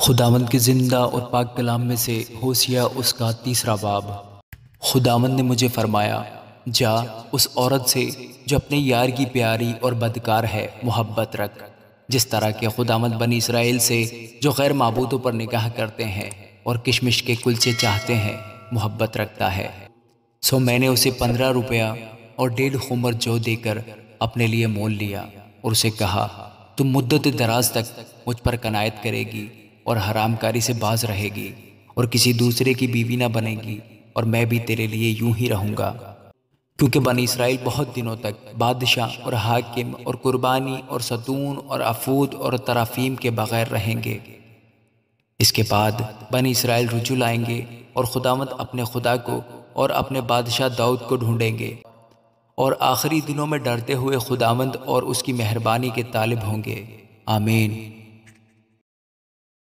خداوند کے زندہ اور پاک کلام میں سے ہوشیہ اس کا تیسرا باب۔ خداوند نے مجھے فرمایا، جا اس عورت سے جو اپنے یار کی پیاری اور بدکار ہے محبت رکھ، جس طرح کہ خداوند بنی اسرائیل سے جو غیر معبودوں پر نگاہ کرتے ہیں اور کشمش کے کلچے چاہتے ہیں محبت رکھتا ہے۔ سو میں نے اسے 15 روپیہ اور 1.5 خمر جو دے کر اپنے لیے مول لیا اور اسے کہا، تم مدت دراز تک مجھ پر کنایت کرے گی اور حرام کاری سے باز رہے گی اور کسی دوسرے کی بیوی نہ بنے گی، اور میں بھی تیرے لیے یوں ہی رہوں گا، کیونکہ بنی اسرائیل بہت دنوں تک بادشاہ اور حاکم اور قربانی اور ستون اور عفود اور ترافیم کے بغیر رہیں گے۔ اس کے بعد بنی اسرائیل رجوع لائیں گے اور خداوند اپنے خدا کو اور اپنے بادشاہ داؤد کو ڈھونڈیں گے، اور آخری دنوں میں ڈرتے ہوئے خداوند اور اس کی مہربانی کے طالب ہوں گے۔ آمین۔